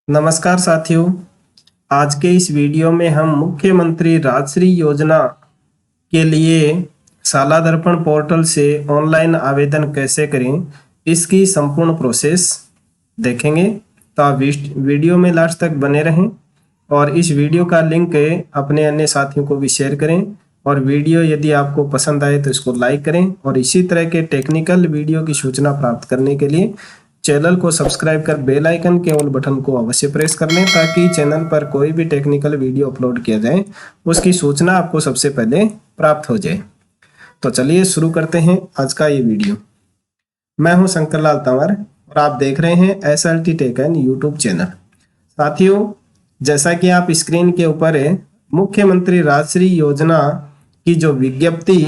नमस्कार साथियों। आज के इस वीडियो में हम मुख्यमंत्री राजश्री योजना के लिए शाला दर्पण पोर्टल से ऑनलाइन आवेदन कैसे करें, इसकी संपूर्ण प्रोसेस देखेंगे। तो आप वीडियो में लास्ट तक बने रहें और इस वीडियो का लिंक अपने अन्य साथियों को भी शेयर करें। और वीडियो यदि आपको पसंद आए तो इसको लाइक करें और इसी तरह के टेक्निकल वीडियो की सूचना प्राप्त करने के लिए चैनल को सब्सक्राइब कर बेल आइकन के ऑल बटन को अवश्य प्रेस कर लें, ताकि चैनल पर कोई भी टेक्निकल वीडियो अपलोड किया जाए उसकी सूचना आपको सबसे पहले प्राप्त हो जाए। तो चलिए शुरू करते हैं आज का ये वीडियो। मैं हूं शंकरलाल तंवर और आप देख रहे हैं SLT tech and YouTube channel. साथियों, जैसा कि आप स्क्रीन के ऊपर है, मुख्यमंत्री राजश्री योजना की जो विज्ञप्ति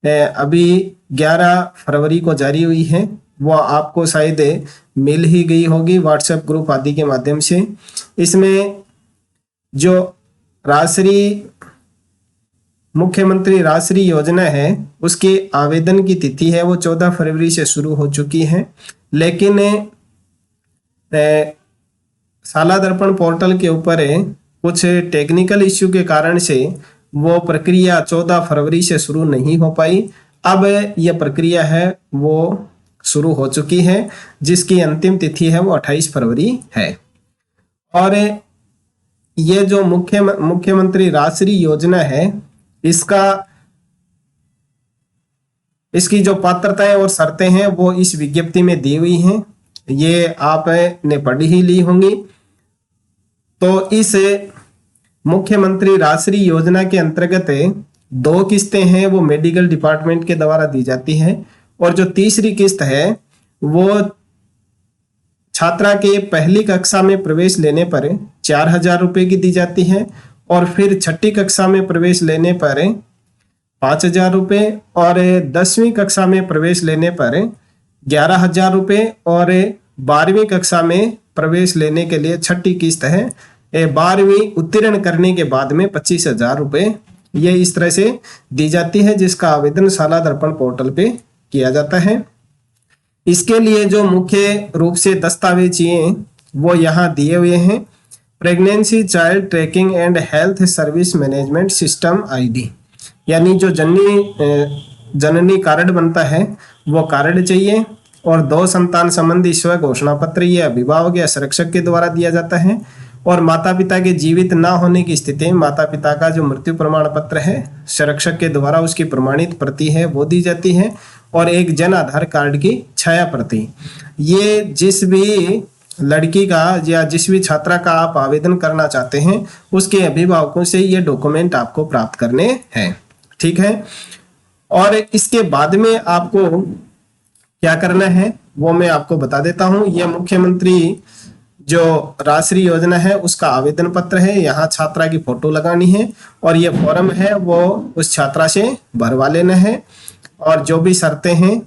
अभी 11 फरवरी को जारी हुई है वो आपको शायद मिल ही गई होगी व्हाट्सएप ग्रुप आदि के माध्यम से। इसमें जो मुख्यमंत्री राजश्री योजना है उसके आवेदन की तिथि है वो 14 फरवरी से शुरू हो चुकी है, लेकिन शाला दर्पण पोर्टल के ऊपर कुछ टेक्निकल इश्यू के कारण से वो प्रक्रिया 14 फरवरी से शुरू नहीं हो पाई। अब यह प्रक्रिया है वो शुरू हो चुकी है, जिसकी अंतिम तिथि है वो 28 फरवरी है। और ये जो मुख्यमंत्री राजश्री योजना है इसकी जो पात्रताएं और शर्तें हैं वो इस विज्ञप्ति में दी हुई हैं, ये आपने पढ़ ही ली होंगी। तो इस मुख्यमंत्री राजश्री योजना के अंतर्गत 2 किस्तें हैं वो मेडिकल डिपार्टमेंट के द्वारा दी जाती है, और जो तीसरी किस्त है वो छात्रा के पहली कक्षा में प्रवेश लेने पर 4,000 रुपए की दी जाती है, और फिर छठी कक्षा में प्रवेश लेने पर 5,000 रुपए, और 10वीं कक्षा में प्रवेश लेने पर 11,000 रुपए, और 12वीं कक्षा में प्रवेश लेने के लिए छठी किस्त है 12वीं उत्तीर्ण करने के बाद में 25,000 रुपए। ये इस तरह से दी जाती है, जिसका आवेदन शाला दर्पण पोर्टल पे किया जाता है। इसके लिए जो मुख्य रूप से दस्तावेज चाहिए वो यहाँ दिए हुए हैं। Pregnancy child trekking and health service management system ID, यानी जो जननी कार्ड बनता है वो कार्ड चाहिए, और 2 संतान संबंधी स्व घोषणा पत्र ये अभिभावक या संरक्षक के द्वारा दिया जाता है, और माता पिता के जीवित ना होने की स्थिति में माता पिता का जो मृत्यु प्रमाण पत्र है संरक्षक के द्वारा उसकी प्रमाणित प्रति है वो दी जाती है, और एक जन आधार कार्ड की छाया प्रति। ये जिस भी लड़की का या जिस भी छात्रा का आप आवेदन करना चाहते हैं उसके अभिभावकों से ये डॉक्यूमेंट आपको प्राप्त करने हैं, ठीक है। और इसके बाद में आपको क्या करना है वो मैं आपको बता देता हूँ। यह मुख्यमंत्री जो राजश्री योजना है उसका आवेदन पत्र है, यहाँ छात्रा की फोटो लगानी है, और ये फॉर्म है वो उस छात्रा से भरवा लेना है, और जो भी शर्तें हैं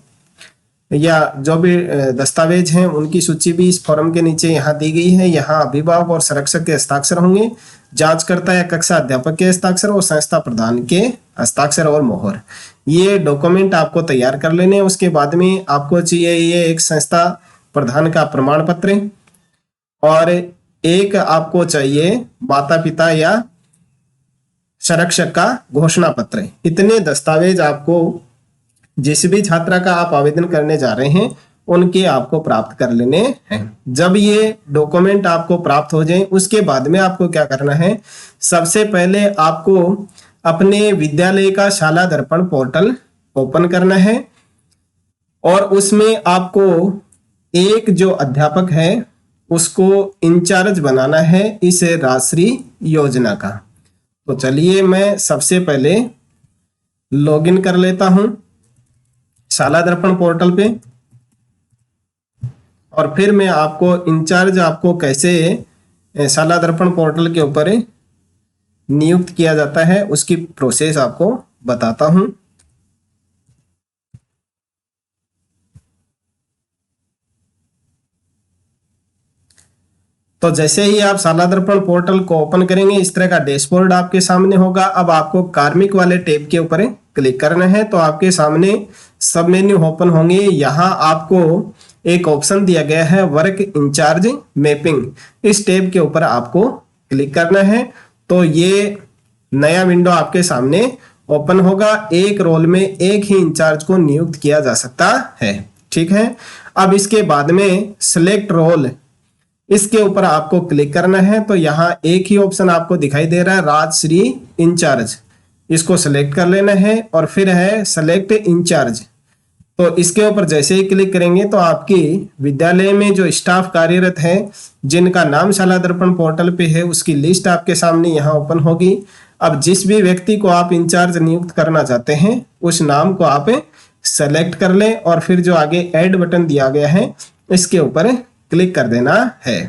या जो भी दस्तावेज हैं उनकी सूची भी इस फॉर्म के नीचे यहाँ दी गई है। यहाँ अभिभावक और संरक्षक के हस्ताक्षर होंगे, जांचकर्ता या कक्षा अध्यापक के हस्ताक्षर और संस्था प्रधान के हस्ताक्षर और मोहर। ये डॉक्यूमेंट आपको तैयार कर लेने हैं। उसके बाद में आपको चाहिए ये एक संस्था प्रधान का प्रमाण पत्र, और एक आपको चाहिए माता पिता या संरक्षक का घोषणा पत्र। इतने दस्तावेज आपको जिस भी छात्रा का आप आवेदन करने जा रहे हैं उनके आपको प्राप्त कर लेने हैं। जब ये डॉक्यूमेंट आपको प्राप्त हो जाए उसके बाद में आपको क्या करना है, सबसे पहले आपको अपने विद्यालय का शाला दर्पण पोर्टल ओपन करना है, और उसमें आपको एक जो अध्यापक है उसको इंचार्ज बनाना है इस राजश्री योजना का। तो चलिए मैं सबसे पहले लॉगिन कर लेता हूं शाला दर्पण पोर्टल पे, और फिर मैं आपको इंचार्ज आपको कैसे शाला दर्पण पोर्टल के ऊपर नियुक्त किया जाता है उसकी प्रोसेस आपको बताता हूं। तो जैसे ही आप शाला दर्पण पोर्टल को ओपन करेंगे इस तरह का डैशबोर्ड आपके सामने होगा। अब आपको कार्मिक वाले टैब के ऊपर क्लिक करना है, तो आपके सामने सब मेन्यू ओपन होंगे। यहाँ आपको एक ऑप्शन दिया गया है वर्क इंचार्ज मैपिंग। इस टैब के ऊपर आपको क्लिक करना है तो ये नया विंडो आपके सामने ओपन होगा। एक रोल में एक ही इंचार्ज को नियुक्त किया जा सकता है। ठीक है, अब इसके बाद में सिलेक्ट रोल, इसके ऊपर आपको क्लिक करना है तो यहाँ एक ही ऑप्शन आपको दिखाई दे रहा है राजश्री इंचार्ज, इसको सिलेक्ट कर लेना है और फिर है सेलेक्ट इंचार्ज। तो इसके ऊपर जैसे ही क्लिक करेंगे तो आपकी विद्यालय में जो स्टाफ कार्यरत है जिनका नाम शाला दर्पण पोर्टल पे है उसकी लिस्ट आपके सामने यहाँ ओपन होगी। अब जिस भी व्यक्ति को आप इंचार्ज नियुक्त करना चाहते हैं उस नाम को आप सेलेक्ट कर लें और फिर जो आगे ऐड बटन दिया गया है इसके ऊपर क्लिक कर देना है।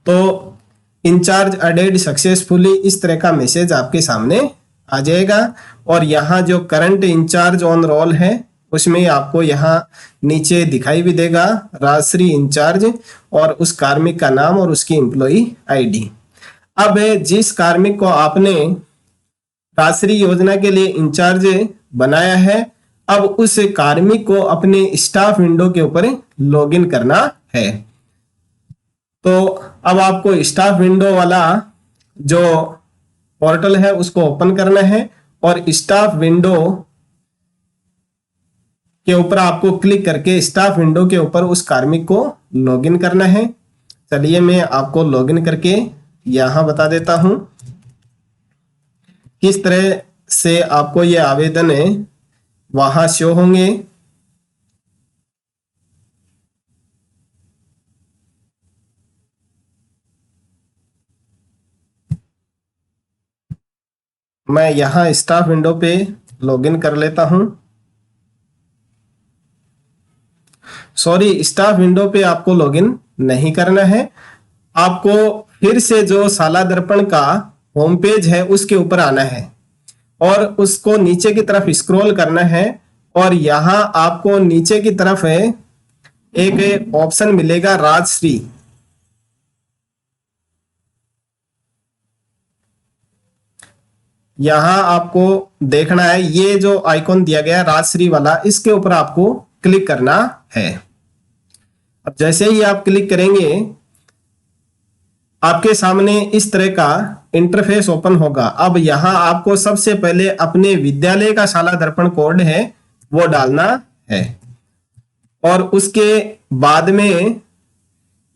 तो इंचार्ज एडेड सक्सेसफुली, इस तरह का मैसेज आपके सामने आ जाएगा। और यहाँ जो करंट इंचार्ज ऑन रोल है उसमें आपको यहाँ नीचे दिखाई भी देगा राजश्री इंचार्ज और उस कार्मिक का नाम और उसकी एम्प्लॉई आईडी। अब जिस कार्मिक को आपने राजश्री योजना के लिए इंचार्ज बनाया है, अब उस कार्मिक को अपने स्टाफ विंडो के ऊपर लॉगिन करना है। तो अब आपको स्टाफ विंडो वाला जो पोर्टल है उसको ओपन करना है और स्टाफ विंडो के ऊपर आपको क्लिक करके स्टाफ विंडो के ऊपर उस कार्मिक को लॉगिन करना है। चलिए मैं आपको लॉगिन करके यहां बता देता हूं किस तरह से आपको ये आवेदन है वहां शो होंगे। मैं यहां स्टाफ विंडो पे लॉगिन कर लेता हूं। सॉरी, स्टाफ विंडो पे आपको लॉगिन नहीं करना है, आपको फिर से जो शाला दर्पण का होम पेज है उसके ऊपर आना है और उसको नीचे की तरफ स्क्रॉल करना है और यहां आपको नीचे की तरफ है एक ऑप्शन मिलेगा राजश्री। यहां आपको देखना है ये जो आइकॉन दिया गया है राजश्री वाला, इसके ऊपर आपको क्लिक करना है। अब जैसे ही आप क्लिक करेंगे आपके सामने इस तरह का इंटरफेस ओपन होगा। अब यहां आपको सबसे पहले अपने विद्यालय का शाला दर्पण कोड है वो डालना है और उसके बाद में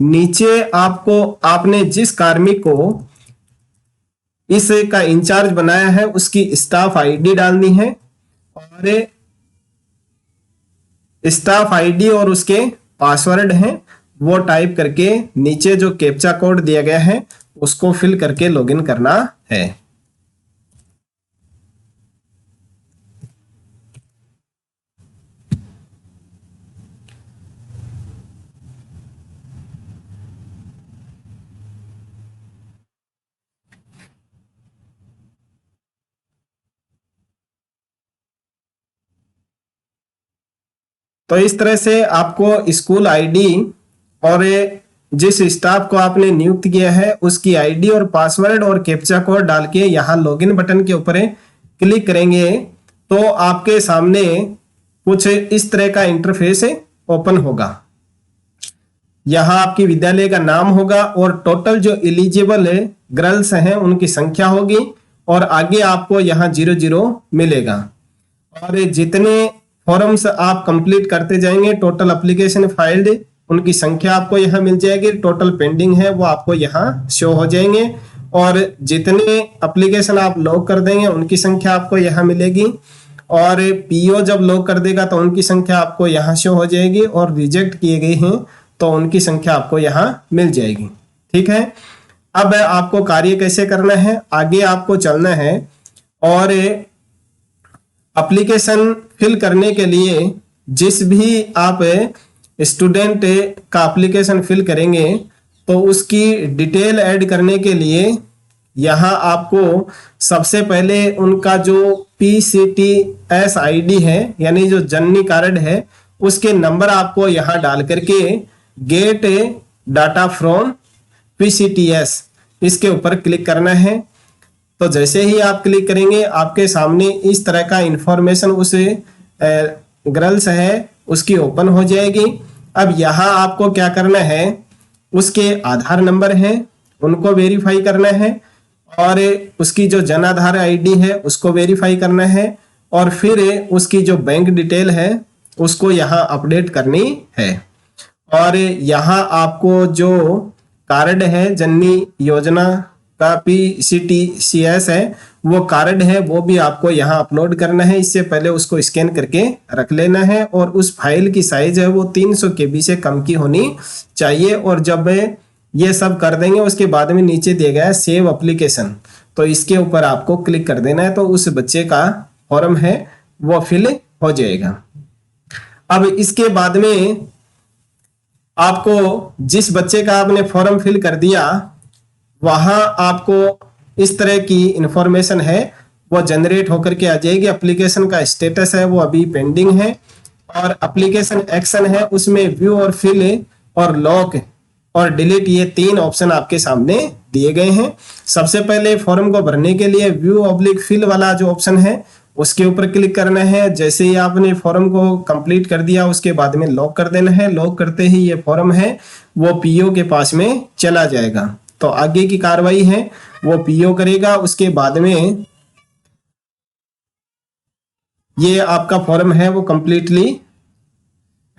नीचे आपको आपने जिस कार्मिक को इसका इंचार्ज बनाया है उसकी स्टाफ आईडी डालनी है और स्टाफ आईडी और उसके पासवर्ड हैं वो टाइप करके नीचे जो कैप्चा कोड दिया गया है उसको फिल करके लॉगिन करना है। तो इस तरह से आपको स्कूल आईडी और जिस स्टाफ को आपने नियुक्त किया है उसकी आईडी और पासवर्ड और कैप्चा कोड डाल के यहाँ लॉगिन बटन के ऊपर क्लिक करेंगे तो आपके सामने कुछ इस तरह का इंटरफेस ओपन होगा। यहाँ आपकी विद्यालय का नाम होगा और टोटल जो एलिजिबल गर्ल्स हैं उनकी संख्या होगी और आगे आपको यहाँ 00 मिलेगा और जितने फॉर्म्स आप कंप्लीट करते जाएंगे टोटल एप्लीकेशन फाइल्ड उनकी संख्या आपको यहाँ मिल जाएगी। टोटल पेंडिंग है वो आपको यहाँ शो हो जाएंगे और जितने एप्लीकेशन आप लॉग कर देंगे उनकी संख्या आपको यहाँ मिलेगी और पीओ जब लॉग कर देगा तो उनकी संख्या आपको यहाँ शो हो जाएगी और रिजेक्ट किए गए हैं तो उनकी संख्या आपको यहाँ मिल जाएगी। ठीक है, अब आपको कार्य कैसे करना है, आगे आपको चलना है और एप्लीकेशन फिल करने के लिए जिस भी आप स्टूडेंट का एप्लीकेशन फिल करेंगे तो उसकी डिटेल ऐड करने के लिए यहाँ आपको सबसे पहले उनका जो PCTS आईडी है यानी जो जननी कार्ड है उसके नंबर आपको यहाँ डाल करके गेट डाटा फ्रॉम PCTS इसके ऊपर क्लिक करना है। तो जैसे ही आप क्लिक करेंगे आपके सामने इस तरह का इंफॉर्मेशन उस गर्ल्स है उसकी ओपन हो जाएगी अब यहाँ आपको क्या करना है, उसके आधार नंबर है उनको वेरीफाई करना है, और उसकी जो जन आधार आईडी है उसको वेरीफाई करना है, और फिर उसकी जो बैंक डिटेल है उसको यहाँ अपडेट करनी है। और यहाँ आपको जो कार्ड है जननी योजना का PCTCS है, वो कार्ड है वो भी आपको यहाँ अपलोड करना है। इससे पहले उसको स्कैन करके रख लेना है, और उस फाइल की साइज है वो 300 KB से कम की होनी चाहिए। और जब ये सब कर देंगे उसके बाद में नीचे दिया गया है सेव एप्लीकेशन, तो इसके ऊपर आपको क्लिक कर देना है, तो उस बच्चे का फॉर्म है वो फिल हो जाएगा। अब इसके बाद में आपको जिस बच्चे का आपने फॉर्म फिल कर दिया वहां आपको इस तरह की इंफॉर्मेशन है वो जनरेट होकर के आ जाएगी। एप्लीकेशन का स्टेटस है वो अभी पेंडिंग है, और एप्लीकेशन एक्शन है उसमें व्यू और फिल और लॉक और डिलीट ये 3 ऑप्शन आपके सामने दिए गए हैं। सबसे पहले फॉर्म को भरने के लिए व्यू/फिल वाला जो ऑप्शन है उसके ऊपर क्लिक करना है। जैसे ही आपने फॉर्म को कंप्लीट कर दिया उसके बाद में लॉक कर देना है। लॉक करते ही ये फॉर्म है वो PO के पास में चला जाएगा। तो आगे की कार्रवाई है वो PO करेगा। उसके बाद में ये आपका फॉर्म है वो कंप्लीटली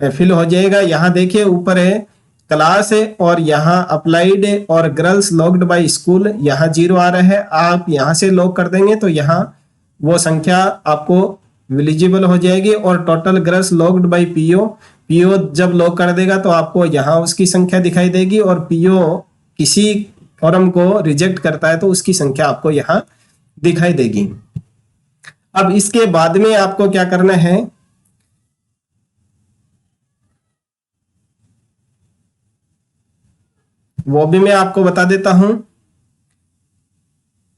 फिल हो जाएगा। यहाँ देखिए ऊपर है क्लास है, और यहाँ अप्लाइड और गर्ल्स लॉक्ड बाय स्कूल यहाँ 0 आ रहा है। आप यहाँ से लॉक कर देंगे तो यहाँ वो संख्या आपको विजिबल हो जाएगी, और total girls locked by PO जब लॉक कर देगा तो आपको यहाँ उसकी संख्या दिखाई देगी, और PO किसी फॉर्म को रिजेक्ट करता है तो उसकी संख्या आपको यहाँ दिखाई देगी। अब इसके बाद में आपको क्या करना है, वो भी मैं आपको बता देता हूं।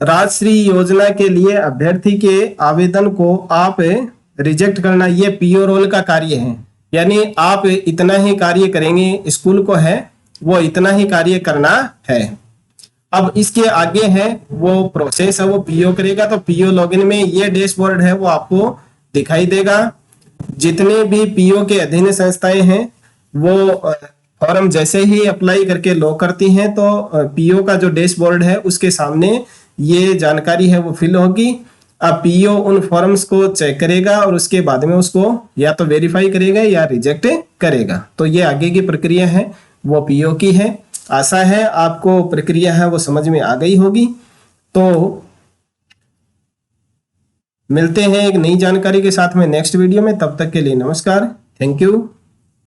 राजश्री योजना के लिए अभ्यर्थी के आवेदन को आप रिजेक्ट करना ये PO रोल का कार्य है, यानी आप इतना ही कार्य करेंगे, स्कूल को है वो इतना ही कार्य करना है। अब इसके आगे है वो प्रोसेस है वो PO करेगा। तो PO लॉगिन में ये डैशबोर्ड है वो आपको दिखाई देगा। जितने भी PO के अधीन संस्थाएं हैं वो फॉर्म जैसे ही अप्लाई करके लॉक करती हैं तो PO का जो डैशबोर्ड है उसके सामने ये जानकारी है वो फिल होगी। अब PO उन फॉर्म्स को चेक करेगा और उसके बाद में उसको या तो वेरीफाई करेगा या रिजेक्ट करेगा। तो ये आगे की प्रक्रिया है वो PO की है। आशा है आपको प्रक्रिया है वो समझ में आ गई होगी। तो मिलते हैं एक नई जानकारी के साथ में नेक्स्ट वीडियो में। तब तक के लिए नमस्कार, थैंक यू।